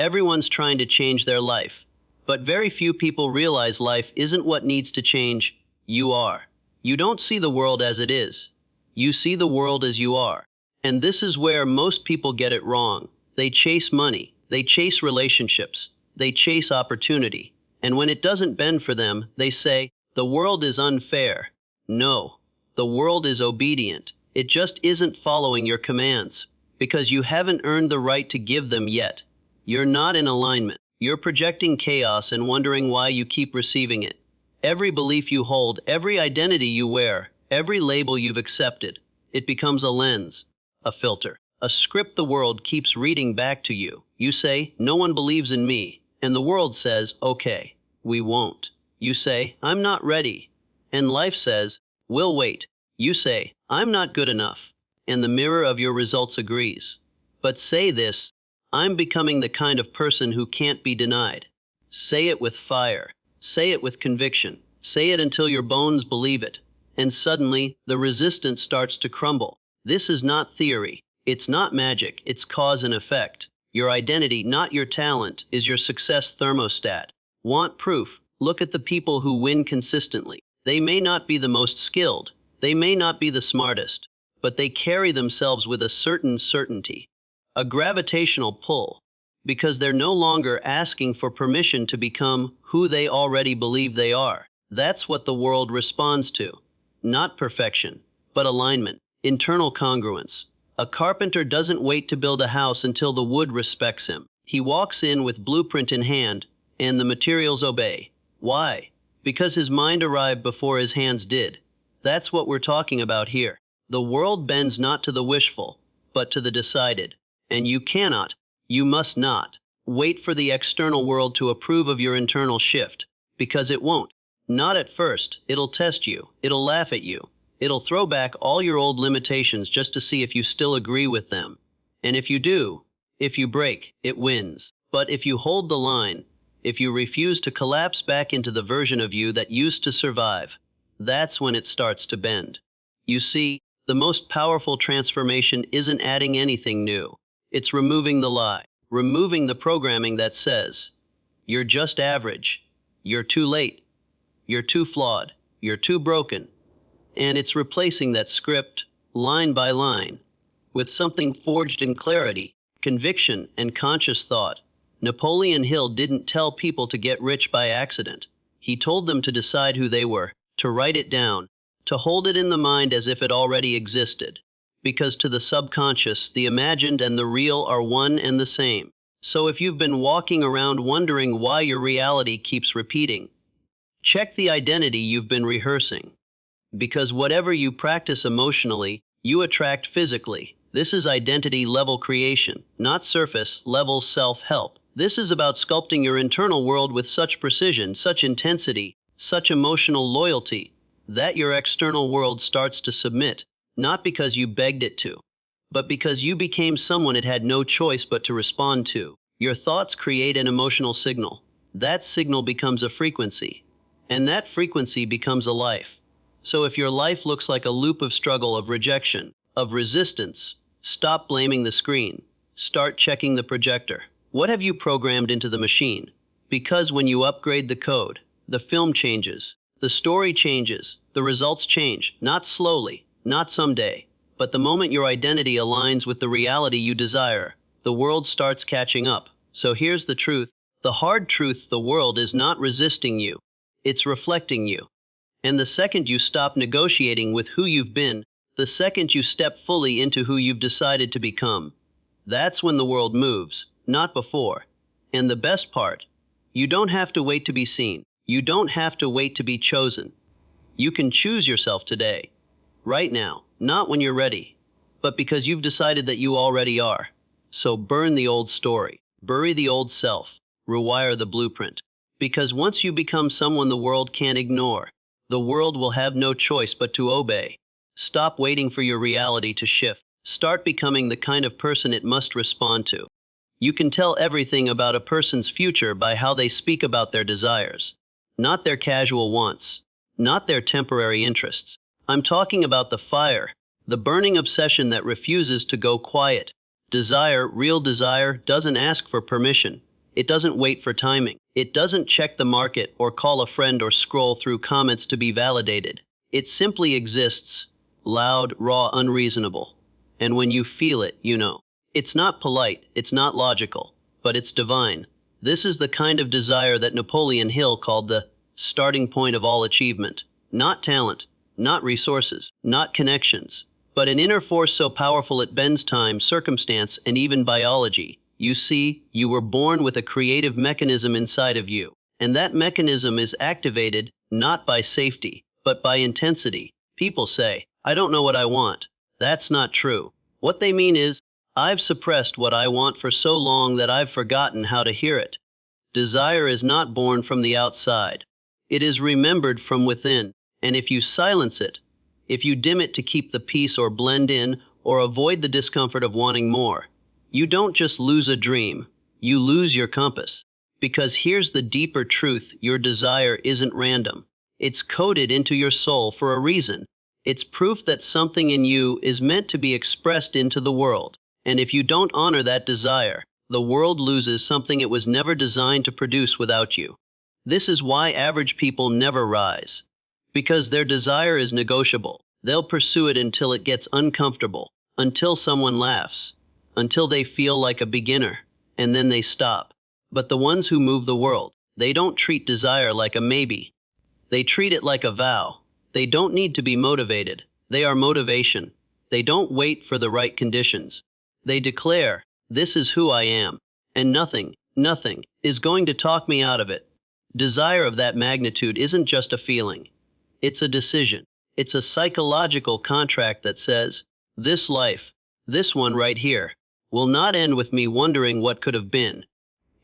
Everyone's trying to change their life. But very few people realize life isn't what needs to change, you are. You don't see the world as it is. You see the world as you are. And this is where most people get it wrong. They chase money, they chase relationships, they chase opportunity. And when it doesn't bend for them, they say, the world is unfair. No, the world is obedient. It just isn't following your commands, because you haven't earned the right to give them yet. You're not in alignment. You're projecting chaos and wondering why you keep receiving it. Every belief you hold, every identity you wear, every label you've accepted, it becomes a lens, a filter, a script the world keeps reading back to you. You say, no one believes in me, and the world says, okay, we won't. You say, I'm not ready, and life says, we'll wait. You say, I'm not good enough, and the mirror of your results agrees. But say this, I'm becoming the kind of person who can't be denied. Say it with fire. Say it with conviction. Say it until your bones believe it. And suddenly, the resistance starts to crumble. This is not theory. It's not magic. It's cause and effect. Your identity, not your talent, is your success thermostat. Want proof? Look at the people who win consistently. They may not be the most skilled. They may not be the smartest. But they carry themselves with a certain certainty. A gravitational pull, because they're no longer asking for permission to become who they already believe they are. That's what the world responds to. Not perfection, but alignment, internal congruence. A carpenter doesn't wait to build a house until the wood respects him. He walks in with blueprint in hand, and the materials obey. Why? Because his mind arrived before his hands did. That's what we're talking about here. The world bends not to the wishful, but to the decided. And you cannot, you must not, wait for the external world to approve of your internal shift, because it won't. Not at first. It'll test you. It'll laugh at you. It'll throw back all your old limitations just to see if you still agree with them. And if you do, if you break, it wins. But if you hold the line, if you refuse to collapse back into the version of you that used to survive, that's when it starts to bend. You see, the most powerful transformation isn't adding anything new. It's removing the lie, removing the programming that says, you're just average, you're too late, you're too flawed, you're too broken. And it's replacing that script, line by line, with something forged in clarity, conviction, and conscious thought. Napoleon Hill didn't tell people to get rich by accident. He told them to decide who they were, to write it down, to hold it in the mind as if it already existed. Because to the subconscious, the imagined and the real are one and the same. So if you've been walking around wondering why your reality keeps repeating, check the identity you've been rehearsing. Because whatever you practice emotionally, you attract physically. This is identity level creation, not surface level self-help. This is about sculpting your internal world with such precision, such intensity, such emotional loyalty, that your external world starts to submit. Not because you begged it to, but because you became someone it had no choice but to respond to. Your thoughts create an emotional signal. That signal becomes a frequency, and that frequency becomes a life. So if your life looks like a loop of struggle, of rejection, of resistance, stop blaming the screen. Start checking the projector. What have you programmed into the machine? Because when you upgrade the code, the film changes, the story changes, the results change, not slowly, not someday, but the moment your identity aligns with the reality you desire, the world starts catching up. So here's the truth, the hard truth: the world is not resisting you, it's reflecting you. And the second you stop negotiating with who you've been, the second you step fully into who you've decided to become, that's when the world moves, not before. And the best part, you don't have to wait to be seen. You don't have to wait to be chosen. You can choose yourself today. Right now, not when you're ready, but because you've decided that you already are. So burn the old story, bury the old self, rewire the blueprint. Because once you become someone the world can't ignore, the world will have no choice but to obey. Stop waiting for your reality to shift. Start becoming the kind of person it must respond to. You can tell everything about a person's future by how they speak about their desires, not their casual wants, not their temporary interests. I'm talking about the fire, the burning obsession that refuses to go quiet. Desire, real desire, doesn't ask for permission. It doesn't wait for timing. It doesn't check the market or call a friend or scroll through comments to be validated. It simply exists, loud, raw, unreasonable. And when you feel it, you know. It's not polite, it's not logical, but it's divine. This is the kind of desire that Napoleon Hill called the starting point of all achievement. Not talent, not resources, not connections, but an inner force so powerful it bends time, circumstance, and even biology. You see, you were born with a creative mechanism inside of you, and that mechanism is activated not by safety, but by intensity. People say, I don't know what I want. That's not true. What they mean is, I've suppressed what I want for so long that I've forgotten how to hear it. Desire is not born from the outside. It is remembered from within, and if you silence it, if you dim it to keep the peace or blend in or avoid the discomfort of wanting more, you don't just lose a dream, you lose your compass. Because here's the deeper truth, your desire isn't random. It's coded into your soul for a reason. It's proof that something in you is meant to be expressed into the world. And if you don't honor that desire, the world loses something it was never designed to produce without you. This is why average people never rise. Because their desire is negotiable. They'll pursue it until it gets uncomfortable, until someone laughs, until they feel like a beginner, and then they stop. But the ones who move the world, they don't treat desire like a maybe. They treat it like a vow. They don't need to be motivated. They are motivation. They don't wait for the right conditions. They declare, this is who I am, and nothing is going to talk me out of it. Desire of that magnitude isn't just a feeling. It's a decision. It's a psychological contract that says, this life, this one right here, will not end with me wondering what could have been.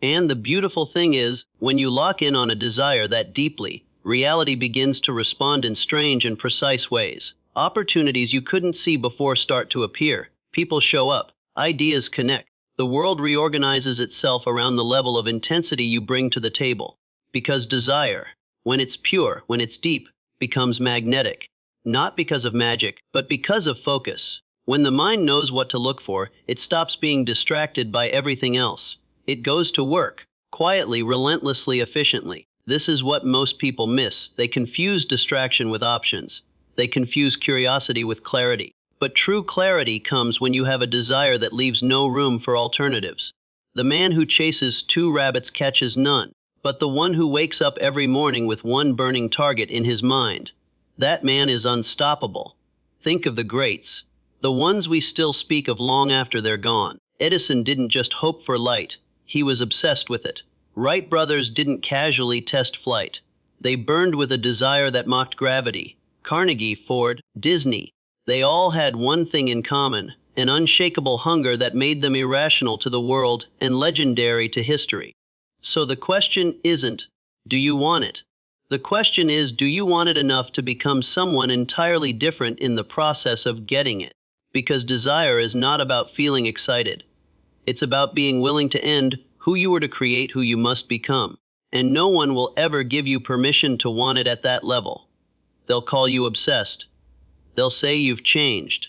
And the beautiful thing is, when you lock in on a desire that deeply, reality begins to respond in strange and precise ways. Opportunities you couldn't see before start to appear. People show up. Ideas connect. The world reorganizes itself around the level of intensity you bring to the table. Because desire, when it's pure, when it's deep, becomes magnetic. Not because of magic, but because of focus. When the mind knows what to look for, it stops being distracted by everything else. It goes to work, quietly, relentlessly, efficiently. This is what most people miss. They confuse distraction with options. They confuse curiosity with clarity. But true clarity comes when you have a desire that leaves no room for alternatives. The man who chases 2 rabbits catches none, but the one who wakes up every morning with one burning target in his mind, that man is unstoppable. Think of the greats, the ones we still speak of long after they're gone. Edison didn't just hope for light, he was obsessed with it. Wright brothers didn't casually test flight. They burned with a desire that mocked gravity. Carnegie, Ford, Disney, they all had one thing in common, an unshakable hunger that made them irrational to the world and legendary to history. So the question isn't, do you want it? The question is, do you want it enough to become someone entirely different in the process of getting it? Because desire is not about feeling excited. It's about being willing to end who you were to create who you must become. And no one will ever give you permission to want it at that level. They'll call you obsessed. They'll say you've changed.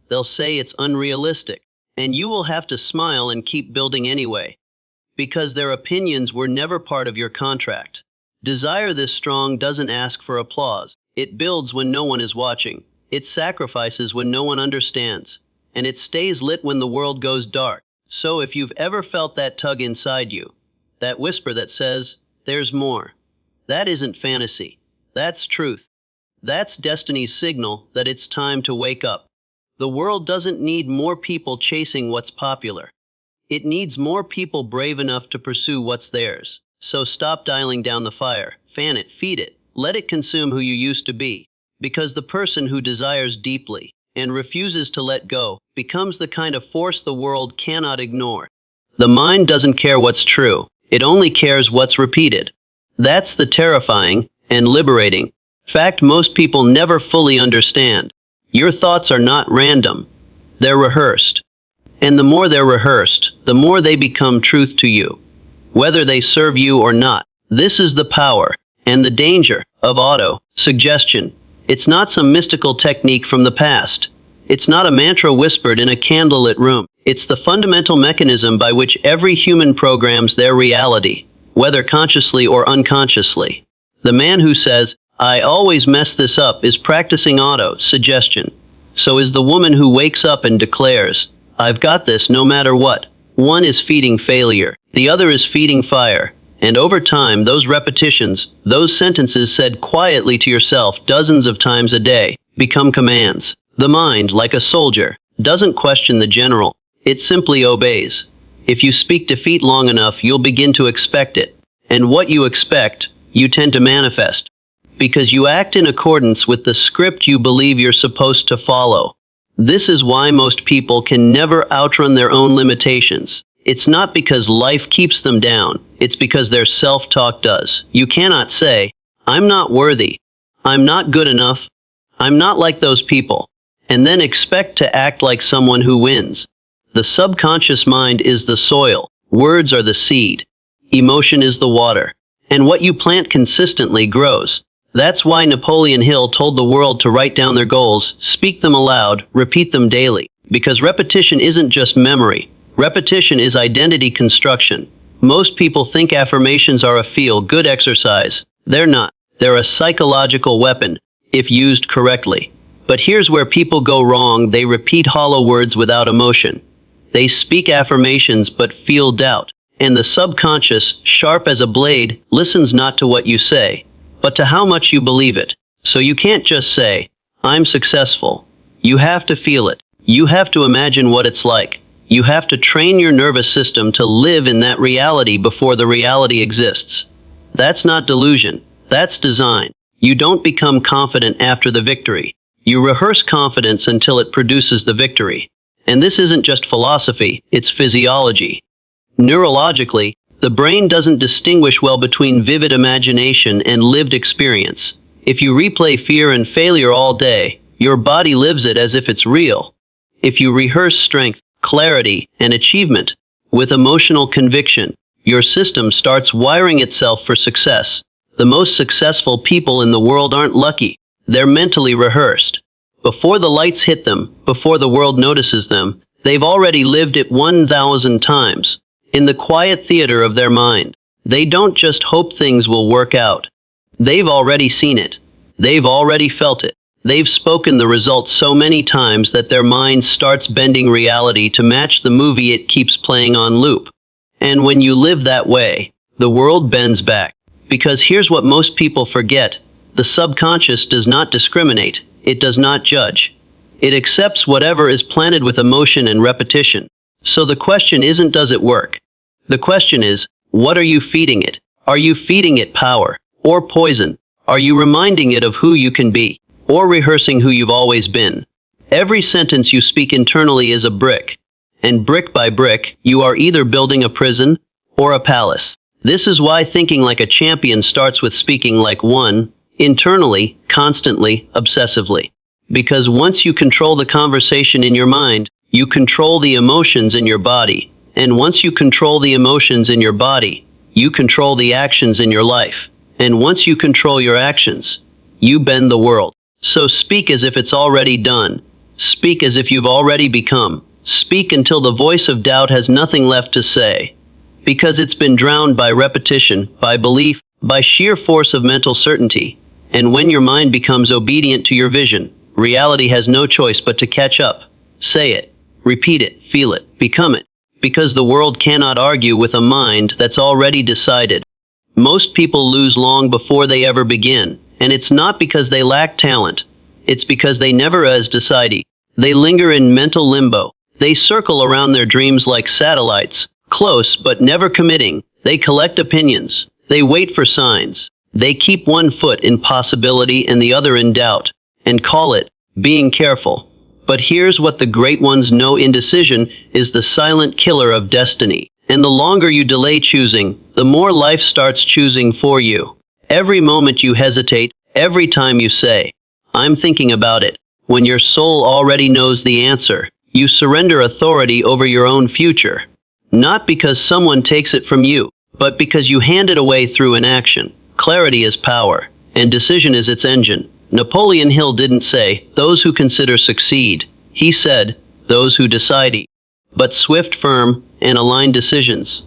They'll say it's unrealistic. And you will have to smile and keep building anyway. Because their opinions were never part of your contract. Desire this strong doesn't ask for applause. It builds when no one is watching. It sacrifices when no one understands. And it stays lit when the world goes dark. So if you've ever felt that tug inside you, that whisper that says, there's more, that isn't fantasy. That's truth. That's destiny's signal that it's time to wake up. The world doesn't need more people chasing what's popular. It needs more people brave enough to pursue what's theirs. So stop dialing down the fire. Fan it, feed it. Let it consume who you used to be. Because the person who desires deeply and refuses to let go becomes the kind of force the world cannot ignore. The mind doesn't care what's true. It only cares what's repeated. That's the terrifying and liberating fact most people never fully understand. Your thoughts are not random. They're rehearsed. And the more they're rehearsed, the more they become truth to you, whether they serve you or not. This is the power and the danger of auto-suggestion. It's not some mystical technique from the past. It's not a mantra whispered in a candlelit room. It's the fundamental mechanism by which every human programs their reality, whether consciously or unconsciously. The man who says, "I always mess this up," is practicing auto-suggestion. So is the woman who wakes up and declares, "I've got this no matter what." One is feeding failure, the other is feeding fire. And over time, those repetitions, those sentences said quietly to yourself dozens of times a day, become commands. The mind, like a soldier, doesn't question the general. It simply obeys. If you speak defeat long enough, you'll begin to expect it. And what you expect, you tend to manifest. Because you act in accordance with the script you believe you're supposed to follow. This is why most people can never outrun their own limitations. It's not because life keeps them down, it's because their self-talk does. You cannot say, "I'm not worthy, I'm not good enough, I'm not like those people," and then expect to act like someone who wins. The subconscious mind is the soil, words are the seed, emotion is the water, and what you plant consistently grows. That's why Napoleon Hill told the world to write down their goals, speak them aloud, repeat them daily. Because repetition isn't just memory. Repetition is identity construction. Most people think affirmations are a feel-good exercise. They're not. They're a psychological weapon, if used correctly. But here's where people go wrong. They repeat hollow words without emotion. They speak affirmations but feel doubt. And the subconscious, sharp as a blade, listens not to what you say, but to how much you believe it. So you can't just say, "I'm successful." You have to feel it. You have to imagine what it's like. You have to train your nervous system to live in that reality before the reality exists. That's not delusion. That's design. You don't become confident after the victory. You rehearse confidence until it produces the victory. And this isn't just philosophy, it's physiology. Neurologically, the brain doesn't distinguish well between vivid imagination and lived experience. If you replay fear and failure all day, your body lives it as if it's real. If you rehearse strength, clarity, and achievement with emotional conviction, your system starts wiring itself for success. The most successful people in the world aren't lucky. They're mentally rehearsed. Before the lights hit them, before the world notices them, they've already lived it 1,000 times. In the quiet theater of their mind, they don't just hope things will work out. They've already seen it. They've already felt it. They've spoken the results so many times that their mind starts bending reality to match the movie it keeps playing on loop. And when you live that way, the world bends back. Because here's what most people forget. The subconscious does not discriminate. It does not judge. It accepts whatever is planted with emotion and repetition. So the question isn't, does it work? The question is, what are you feeding it? Are you feeding it power or poison? Are you reminding it of who you can be or rehearsing who you've always been? Every sentence you speak internally is a brick. And brick by brick, you are either building a prison or a palace. This is why thinking like a champion starts with speaking like one, internally, constantly, obsessively. Because once you control the conversation in your mind, you control the emotions in your body. And once you control the emotions in your body, you control the actions in your life. And once you control your actions, you bend the world. So speak as if it's already done. Speak as if you've already become. Speak until the voice of doubt has nothing left to say. Because it's been drowned by repetition, by belief, by sheer force of mental certainty. And when your mind becomes obedient to your vision, reality has no choice but to catch up. Say it. Repeat it, feel it, become it. Because the world cannot argue with a mind that's already decided. Most people lose long before they ever begin, and it's not because they lack talent. It's because they never has decided. They linger in mental limbo. They circle around their dreams like satellites, close but never committing. They collect opinions. They wait for signs. They keep one foot in possibility and the other in doubt, and call it being careful. But here's what the great ones know: indecision is the silent killer of destiny. And the longer you delay choosing, the more life starts choosing for you. Every moment you hesitate, every time you say, "I'm thinking about it," when your soul already knows the answer, you surrender authority over your own future. Not because someone takes it from you, but because you hand it away through inaction. Clarity is power, and decision is its engine. Napoleon Hill didn't say, "Those who consider succeed." He said, "Those who decide." but swift, firm, and aligned decisions.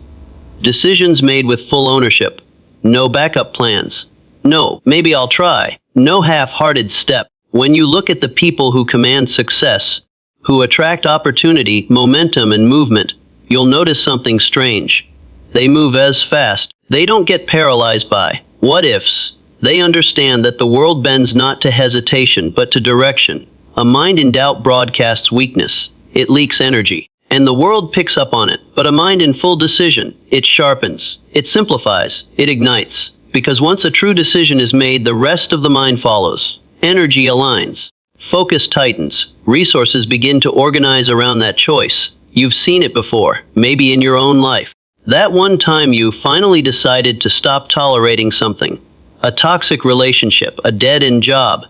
Decisions made with full ownership. No backup plans. No, maybe I'll try. No half-hearted step. When you look at the people who command success, who attract opportunity, momentum, and movement, you'll notice something strange. They move as fast. They don't get paralyzed by what ifs. They understand that the world bends not to hesitation, but to direction. A mind in doubt broadcasts weakness. It leaks energy, and the world picks up on it. But a mind in full decision, it sharpens, it simplifies, it ignites. Because once a true decision is made, the rest of the mind follows. Energy aligns. Focus tightens. Resources begin to organize around that choice. You've seen it before, maybe in your own life. That one time you finally decided to stop tolerating something. A toxic relationship, a dead-end job,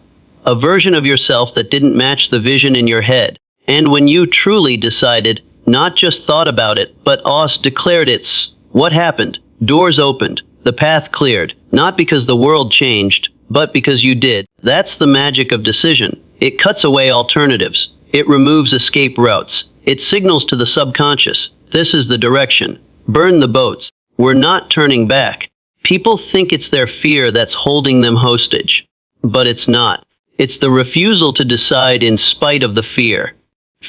a version of yourself that didn't match the vision in your head. And when you truly decided, not just thought about it, but declared it's, what happened? Doors opened, the path cleared, not because the world changed, but because you did. That's the magic of decision. It cuts away alternatives. It removes escape routes. It signals to the subconscious, this is the direction. Burn the boats. We're not turning back. People think it's their fear that's holding them hostage. But it's not. It's the refusal to decide in spite of the fear.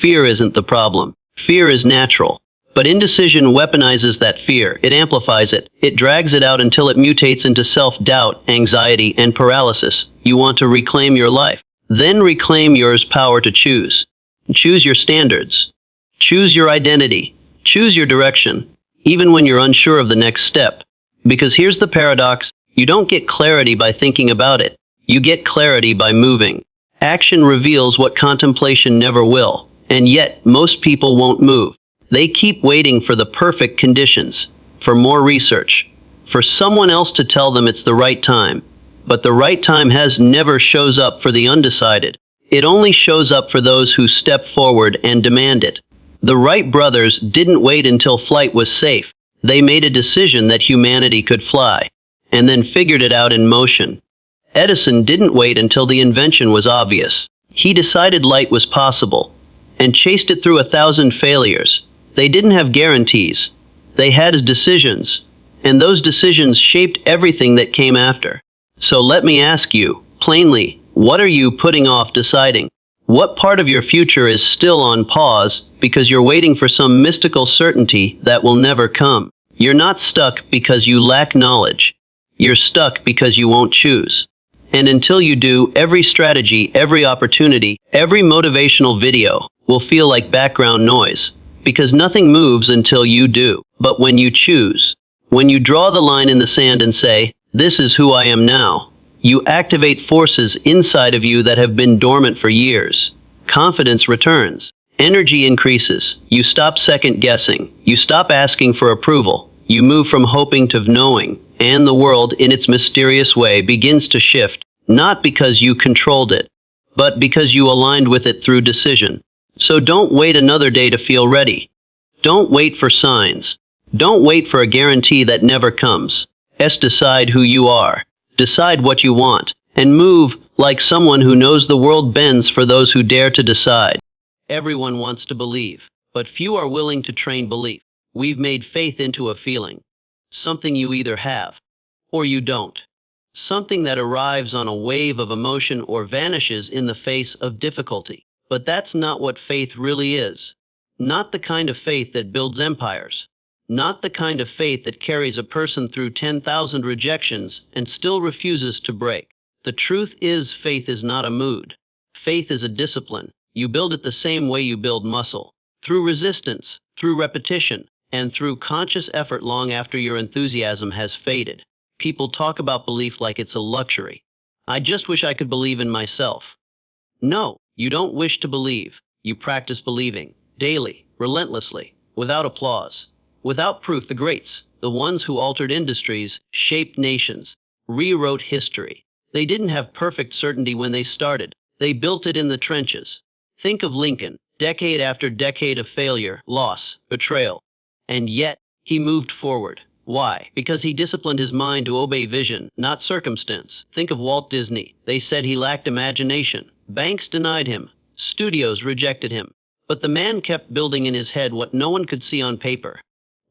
Fear isn't the problem. Fear is natural. But indecision weaponizes that fear. It amplifies it. It drags it out until it mutates into self-doubt, anxiety, and paralysis. You want to reclaim your life. Then reclaim your power to choose. Choose your standards. Choose your identity. Choose your direction, even when you're unsure of the next step. Because here's the paradox, you don't get clarity by thinking about it. You get clarity by moving. Action reveals what contemplation never will, and yet most people won't move. They keep waiting for the perfect conditions, for more research, for someone else to tell them it's the right time. But the right time never shows up for the undecided. It only shows up for those who step forward and demand it. The Wright brothers didn't wait until flight was safe. They made a decision that humanity could fly, and then figured it out in motion. Edison didn't wait until the invention was obvious. He decided light was possible, and chased it through 1,000 failures. They didn't have guarantees. They had decisions, and those decisions shaped everything that came after. So let me ask you, plainly, what are you putting off deciding? What part of your future is still on pause because you're waiting for some mystical certainty that will never come? You're not stuck because you lack knowledge. You're stuck because you won't choose. And until you do, every strategy, every opportunity, every motivational video will feel like background noise. Because nothing moves until you do. But when you choose, when you draw the line in the sand and say, this is who I am now, you activate forces inside of you that have been dormant for years. Confidence returns. Energy increases. You stop second guessing. You stop asking for approval. You move from hoping to knowing. And the world, in its mysterious way, begins to shift. Not because you controlled it, but because you aligned with it through decision. So don't wait another day to feel ready. Don't wait for signs. Don't wait for a guarantee that never comes. Decide who you are. Decide what you want. And move like someone who knows the world bends for those who dare to decide. Everyone wants to believe, but few are willing to train belief. We've made faith into a feeling. Something you either have, or you don't. Something that arrives on a wave of emotion or vanishes in the face of difficulty. But that's not what faith really is. Not the kind of faith that builds empires. Not the kind of faith that carries a person through 10,000 rejections and still refuses to break. The truth is, faith is not a mood. Faith is a discipline. You build it the same way you build muscle. Through resistance, through repetition, and through conscious effort long after your enthusiasm has faded. People talk about belief like it's a luxury. I just wish I could believe in myself. No, you don't wish to believe. You practice believing, daily, relentlessly, without applause. Without proof, the greats, the ones who altered industries, shaped nations, rewrote history. They didn't have perfect certainty when they started. They built it in the trenches. Think of Lincoln, decade after decade of failure, loss, betrayal. And yet, he moved forward. Why? Because he disciplined his mind to obey vision, not circumstance. Think of Walt Disney. They said he lacked imagination. Banks denied him. Studios rejected him. But the man kept building in his head what no one could see on paper.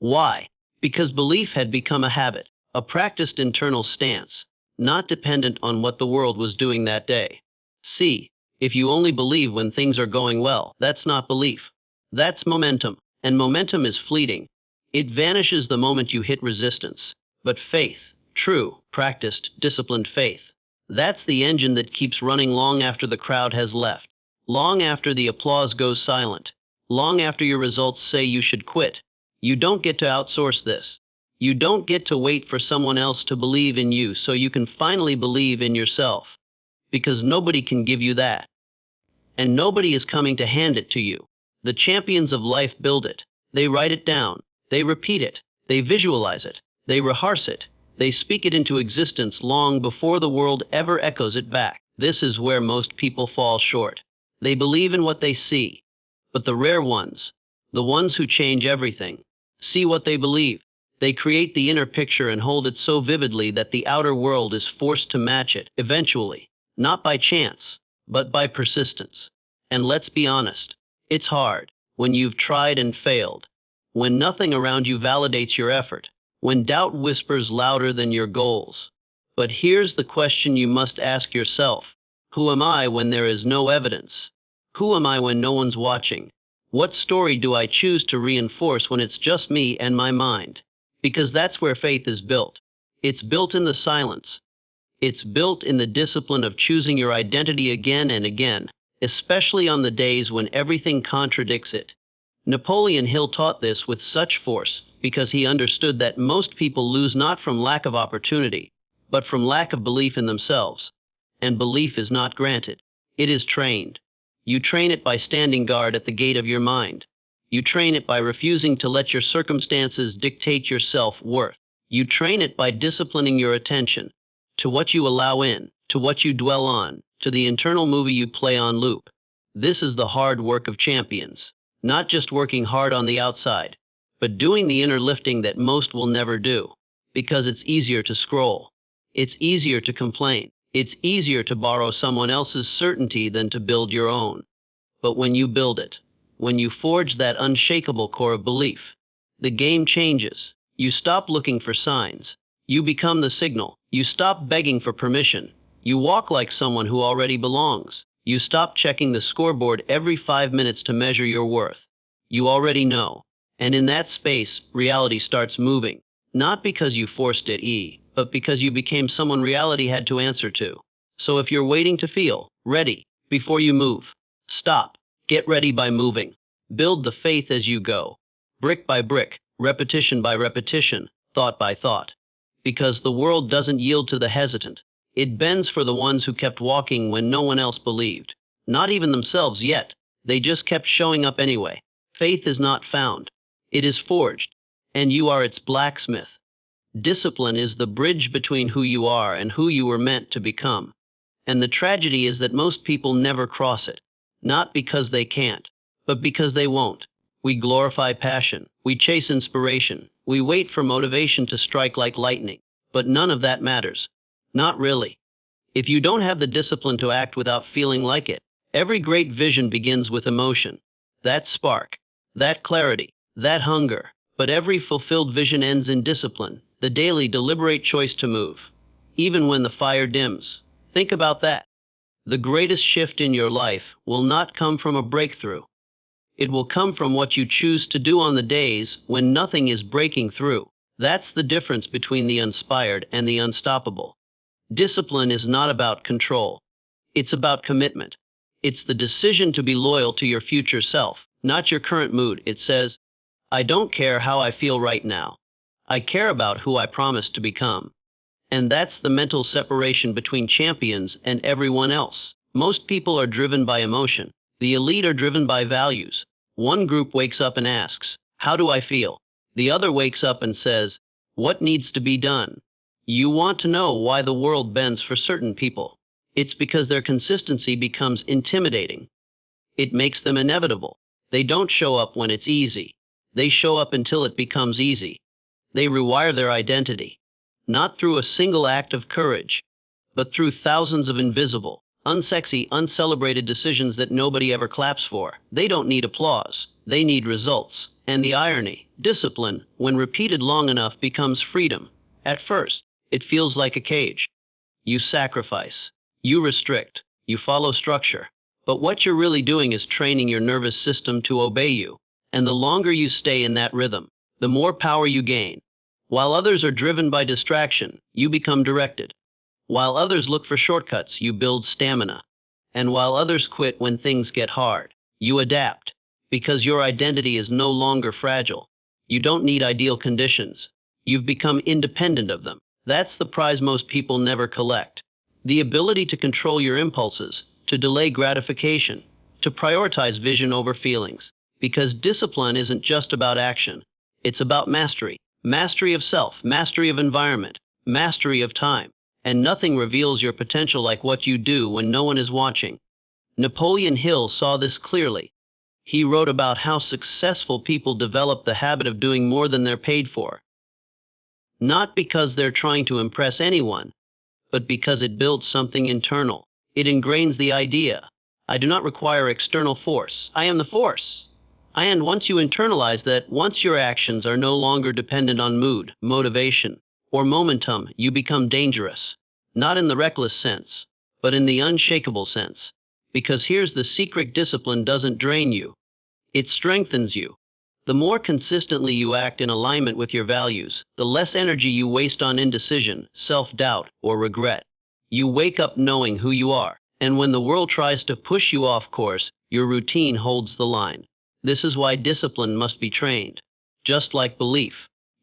Why? Because belief had become a habit, a practiced internal stance, not dependent on what the world was doing that day. See, if you only believe when things are going well, that's not belief. That's momentum, and momentum is fleeting. It vanishes the moment you hit resistance. But faith, true, practiced, disciplined faith, that's the engine that keeps running long after the crowd has left, long after the applause goes silent, long after your results say you should quit. You don't get to outsource this. You don't get to wait for someone else to believe in you so you can finally believe in yourself. Because nobody can give you that. And nobody is coming to hand it to you. The champions of life build it. They write it down. They repeat it. They visualize it. They rehearse it. They speak it into existence long before the world ever echoes it back. This is where most people fall short. They believe in what they see. But the rare ones, the ones who change everything, see what they believe. They create the inner picture and hold it so vividly that the outer world is forced to match it, eventually, not by chance, but by persistence. And let's be honest, it's hard when you've tried and failed, when nothing around you validates your effort, when doubt whispers louder than your goals. But here's the question you must ask yourself. Who am I when there is no evidence? Who am I when no one's watching? What story do I choose to reinforce when it's just me and my mind? Because that's where faith is built. It's built in the silence. It's built in the discipline of choosing your identity again and again, especially on the days when everything contradicts it. Napoleon Hill taught this with such force because he understood that most people lose not from lack of opportunity, but from lack of belief in themselves. And belief is not granted. It is trained. You train it by standing guard at the gate of your mind. You train it by refusing to let your circumstances dictate your self-worth. You train it by disciplining your attention to what you allow in, to what you dwell on, to the internal movie you play on loop. This is the hard work of champions, not just working hard on the outside, but doing the inner lifting that most will never do, because it's easier to scroll. It's easier to complain. It's easier to borrow someone else's certainty than to build your own. But when you build it, when you forge that unshakable core of belief, the game changes. You stop looking for signs. You become the signal. You stop begging for permission. You walk like someone who already belongs. You stop checking the scoreboard every 5 minutes to measure your worth. You already know. And in that space, reality starts moving. Not because you forced it, but because you became someone reality had to answer to. So if you're waiting to feel ready before you move, stop. Get ready by moving. Build the faith as you go. Brick by brick, repetition by repetition, thought by thought. Because the world doesn't yield to the hesitant. It bends for the ones who kept walking when no one else believed. Not even themselves yet. They just kept showing up anyway. Faith is not found. It is forged. And you are its blacksmith. Discipline is the bridge between who you are and who you were meant to become. And the tragedy is that most people never cross it. Not because they can't, but because they won't. We glorify passion. We chase inspiration. We wait for motivation to strike like lightning. But none of that matters. Not really. If you don't have the discipline to act without feeling like it, every great vision begins with emotion. That spark, that clarity, that hunger. But every fulfilled vision ends in discipline, the daily deliberate choice to move. Even when the fire dims. Think about that. The greatest shift in your life will not come from a breakthrough. It will come from what you choose to do on the days when nothing is breaking through. That's the difference between the inspired and the unstoppable. Discipline is not about control. It's about commitment. It's the decision to be loyal to your future self, not your current mood. It says, I don't care how I feel right now. I care about who I promise to become. And that's the mental separation between champions and everyone else. Most people are driven by emotion. The elite are driven by values. One group wakes up and asks, how do I feel? The other wakes up and says, what needs to be done? You want to know why the world bends for certain people. It's because their consistency becomes intimidating. It makes them inevitable. They don't show up when it's easy. They show up until it becomes easy. They rewire their identity. Not through a single act of courage, but through thousands of invisible, Unsexy, uncelebrated decisions that nobody ever claps for. They don't need applause. They need results. And the irony, discipline, when repeated long enough, becomes freedom. At first, it feels like a cage. You sacrifice. You restrict. You follow structure. But what you're really doing is training your nervous system to obey you. And the longer you stay in that rhythm, the more power you gain. While others are driven by distraction, you become directed. While others look for shortcuts, you build stamina. And while others quit when things get hard, you adapt. Because your identity is no longer fragile. You don't need ideal conditions. You've become independent of them. That's the prize most people never collect. The ability to control your impulses, to delay gratification, to prioritize vision over feelings. Because discipline isn't just about action. It's about mastery. Mastery of self, mastery of environment, mastery of time. And nothing reveals your potential like what you do when no one is watching. Napoleon Hill saw this clearly. He wrote about how successful people develop the habit of doing more than they're paid for. Not because they're trying to impress anyone, but because it builds something internal. It ingrains the idea, I do not require external force. I am the force. And once you internalize that, once your actions are no longer dependent on mood, motivation, or momentum, you become dangerous. Not in the reckless sense, but in the unshakable sense. Because here's the secret: discipline doesn't drain you. It strengthens you. The more consistently you act in alignment with your values, the less energy you waste on indecision, self-doubt, or regret. You wake up knowing who you are, and when the world tries to push you off course, your routine holds the line. This is why discipline must be trained. Just like belief,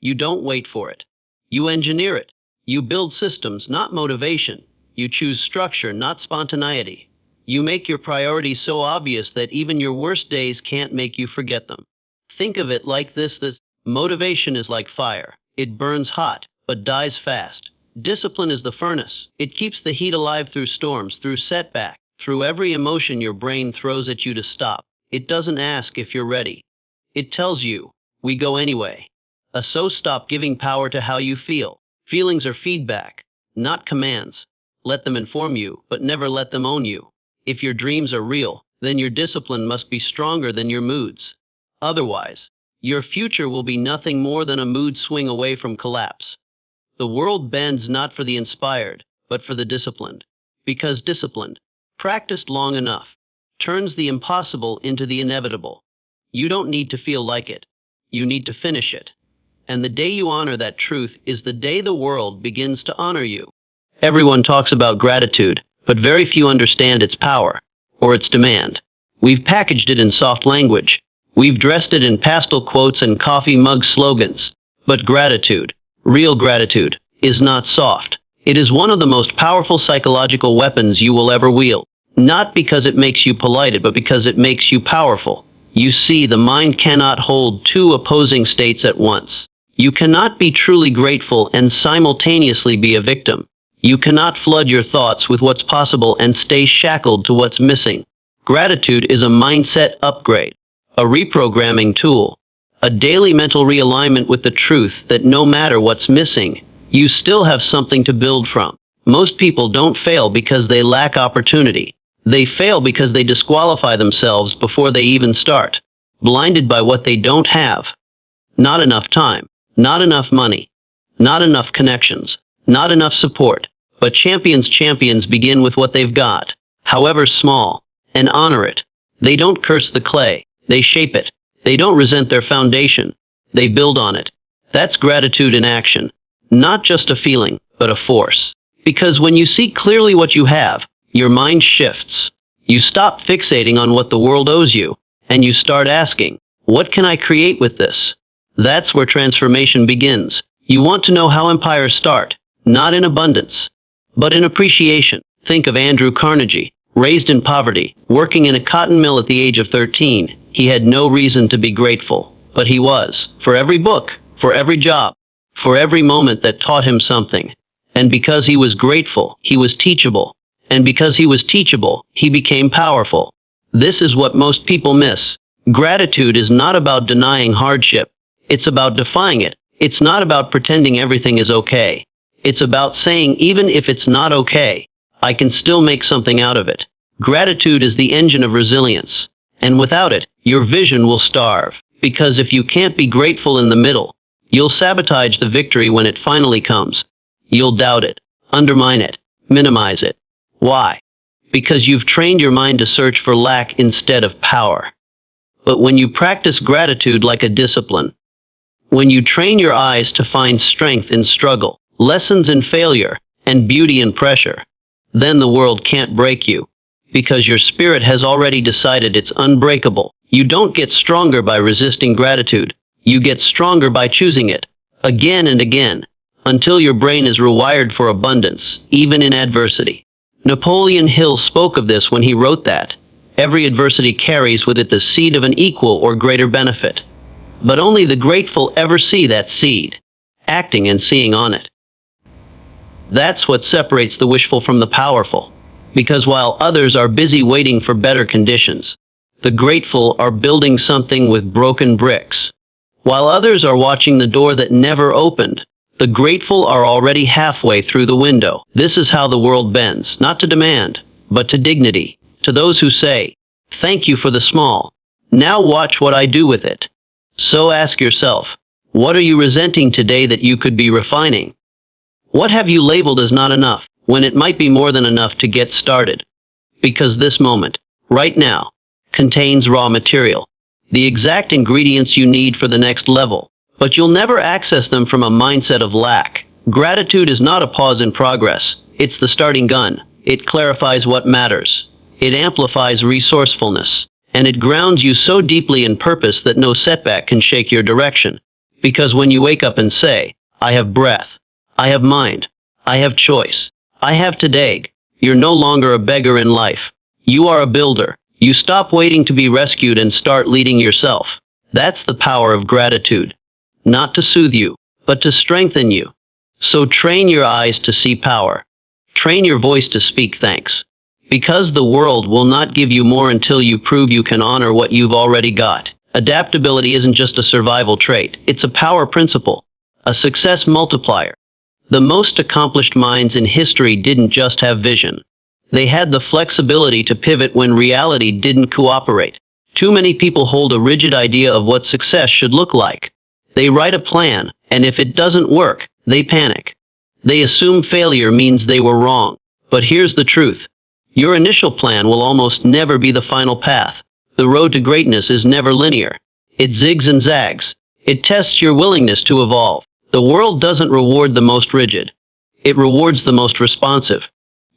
you don't wait for it. You engineer it. You build systems, not motivation. You choose structure, not spontaneity. You make your priorities so obvious that even your worst days can't make you forget them. Think of it like this: motivation is like fire. It burns hot, but dies fast. Discipline is the furnace. It keeps the heat alive through storms, through setback, through every emotion your brain throws at you to stop. It doesn't ask if you're ready. It tells you, we go anyway. So stop giving power to how you feel. Feelings are feedback, not commands. Let them inform you, but never let them own you. If your dreams are real, then your discipline must be stronger than your moods. Otherwise, your future will be nothing more than a mood swing away from collapse. The world bends not for the inspired, but for the disciplined. Because disciplined, practiced long enough, turns the impossible into the inevitable. You don't need to feel like it. You need to finish it. And the day you honor that truth is the day the world begins to honor you. Everyone talks about gratitude, but very few understand its power, or its demand. We've packaged it in soft language. We've dressed it in pastel quotes and coffee mug slogans. But gratitude, real gratitude, is not soft. It is one of the most powerful psychological weapons you will ever wield. Not because it makes you polite, but because it makes you powerful. You see, the mind cannot hold two opposing states at once. You cannot be truly grateful and simultaneously be a victim. You cannot flood your thoughts with what's possible and stay shackled to what's missing. Gratitude is a mindset upgrade, a reprogramming tool, a daily mental realignment with the truth that no matter what's missing, you still have something to build from. Most people don't fail because they lack opportunity. They fail because they disqualify themselves before they even start, blinded by what they don't have. Not enough time, not enough money, not enough connections, not enough support. But champions begin with what they've got, however small, and honor it. They don't curse the clay, they shape it. They don't resent their foundation, they build on it. That's gratitude in action. Not just a feeling, but a force. Because when you see clearly what you have, your mind shifts. You stop fixating on what the world owes you, and you start asking, what can I create with this? That's where transformation begins. You want to know how empires start, not in abundance, but in appreciation. Think of Andrew Carnegie, raised in poverty, working in a cotton mill at the age of 13. He had no reason to be grateful, but he was, for every book, for every job, for every moment that taught him something. And because he was grateful, he was teachable. And because he was teachable, he became powerful. This is what most people miss. Gratitude is not about denying hardship. It's about defying it. It's not about pretending everything is okay. It's about saying, even if it's not okay, I can still make something out of it. Gratitude is the engine of resilience. And without it, your vision will starve. Because if you can't be grateful in the middle, you'll sabotage the victory when it finally comes. You'll doubt it, undermine it, minimize it. Why? Because you've trained your mind to search for lack instead of power. But when you practice gratitude like a discipline, when you train your eyes to find strength in struggle, lessons in failure, and beauty in pressure, then the world can't break you. Because your spirit has already decided it's unbreakable. You don't get stronger by resisting gratitude. You get stronger by choosing it, again and again, until your brain is rewired for abundance, even in adversity. Napoleon Hill spoke of this when he wrote that every adversity carries with it the seed of an equal or greater benefit. But only the grateful ever see that seed, acting and seeing on it. That's what separates the wishful from the powerful. Because while others are busy waiting for better conditions, the grateful are building something with broken bricks. While others are watching the door that never opened, the grateful are already halfway through the window. This is how the world bends, not to demand, but to dignity. To those who say, "Thank you for the small. Now watch what I do with it." So ask yourself, what are you resenting today that you could be refining? What have you labeled as not enough, when it might be more than enough to get started? Because this moment, right now, contains raw material, the exact ingredients you need for the next level, but you'll never access them from a mindset of lack. Gratitude is not a pause in progress, it's the starting gun. It clarifies what matters, it amplifies resourcefulness, and it grounds you so deeply in purpose that no setback can shake your direction. Because when you wake up and say, "I have breath, I have mind, I have choice, I have today," you're no longer a beggar in life. You are a builder. You stop waiting to be rescued and start leading yourself. That's the power of gratitude. Not to soothe you, but to strengthen you. So train your eyes to see power. Train your voice to speak thanks. Because the world will not give you more until you prove you can honor what you've already got. Adaptability isn't just a survival trait, it's a power principle, a success multiplier. The most accomplished minds in history didn't just have vision. They had the flexibility to pivot when reality didn't cooperate. Too many people hold a rigid idea of what success should look like. They write a plan, and if it doesn't work, they panic. They assume failure means they were wrong. But here's the truth. Your initial plan will almost never be the final path. The road to greatness is never linear. It zigs and zags. It tests your willingness to evolve. The world doesn't reward the most rigid. It rewards the most responsive.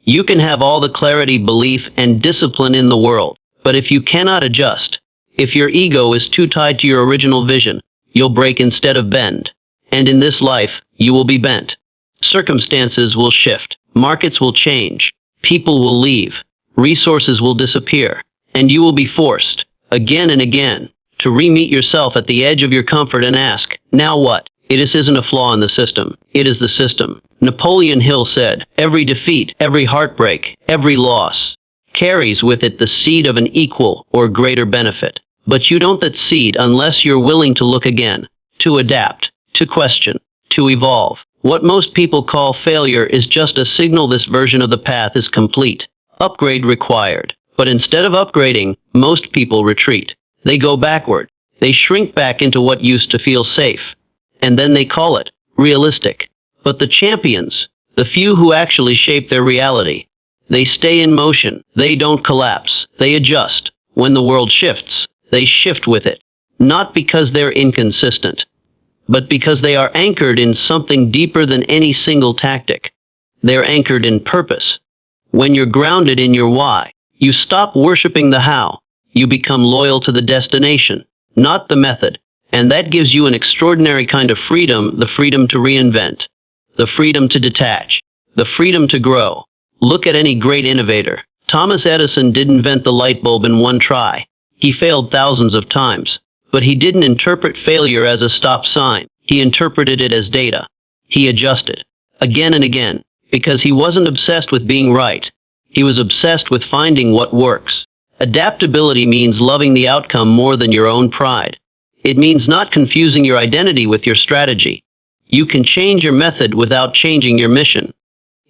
You can have all the clarity, belief, and discipline in the world, but if you cannot adjust, if your ego is too tied to your original vision, you'll break instead of bend. And in this life, you will be bent. Circumstances will shift, markets will change, people will leave, resources will disappear, and you will be forced, again and again, to re-meet yourself at the edge of your comfort and ask, now what? It isn't a flaw in the system, it is the system. Napoleon Hill said, every defeat, every heartbreak, every loss carries with it the seed of an equal or greater benefit. But you don't that seed unless you're willing to look again, to adapt, to question, to evolve. What most people call failure is just a signal this version of the path is complete. Upgrade required. But instead of upgrading, most people retreat. They go backward. They shrink back into what used to feel safe. And then they call it realistic. But the champions, the few who actually shape their reality, they stay in motion. They don't collapse. They adjust. When the world shifts, they shift with it. Not because they're inconsistent, but because they are anchored in something deeper than any single tactic. They're anchored in purpose. When you're grounded in your why, you stop worshiping the how. You become loyal to the destination, not the method. And that gives you an extraordinary kind of freedom, the freedom to reinvent, the freedom to detach, the freedom to grow. Look at any great innovator. Thomas Edison didn't invent the light bulb in one try. He failed thousands of times. But he didn't interpret failure as a stop sign. He interpreted it as data. He adjusted, again and again, because he wasn't obsessed with being right. He was obsessed with finding what works. Adaptability means loving the outcome more than your own pride. It means not confusing your identity with your strategy. You can change your method without changing your mission.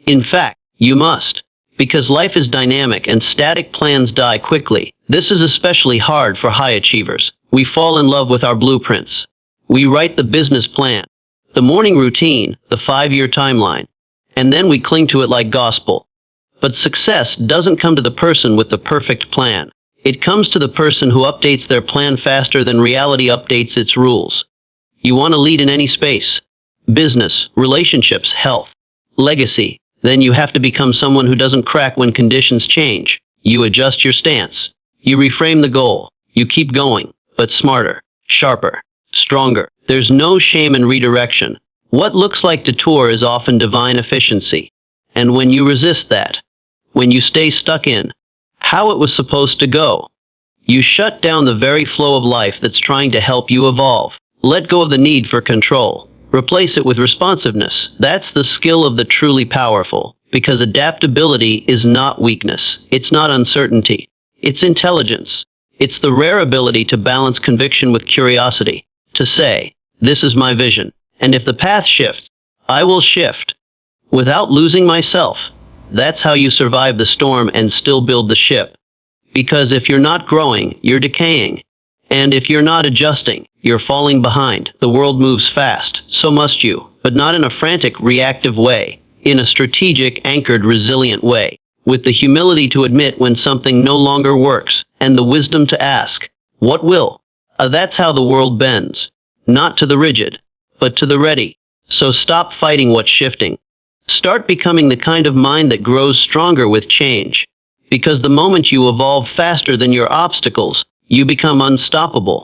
In fact, you must. Because life is dynamic and static plans die quickly. This is especially hard for high achievers. We fall in love with our blueprints. We write the business plan, the morning routine, the 5-year timeline, and then we cling to it like gospel. But success doesn't come to the person with the perfect plan. It comes to the person who updates their plan faster than reality updates its rules. You want to lead in any space: business, relationships, health, legacy. Then you have to become someone who doesn't crack when conditions change. You adjust your stance. You reframe the goal. You keep going, but smarter, sharper, stronger. There's no shame in redirection. What looks like detour is often divine efficiency. And when you resist that, when you stay stuck in how it was supposed to go, you shut down the very flow of life that's trying to help you evolve. Let go of the need for control. Replace it with responsiveness. That's the skill of the truly powerful, because adaptability is not weakness. It's not uncertainty. It's intelligence. It's the rare ability to balance conviction with curiosity, to say, this is my vision, and if the path shifts, I will shift, without losing myself. That's how you survive the storm and still build the ship. Because if you're not growing, you're decaying. And if you're not adjusting, you're falling behind. The world moves fast, so must you, but not in a frantic, reactive way, in a strategic, anchored, resilient way, with the humility to admit when something no longer works, and the wisdom to ask, what will? That's how the world bends. Not to the rigid, but to the ready. So stop fighting what's shifting. Start becoming the kind of mind that grows stronger with change. Because the moment you evolve faster than your obstacles, you become unstoppable.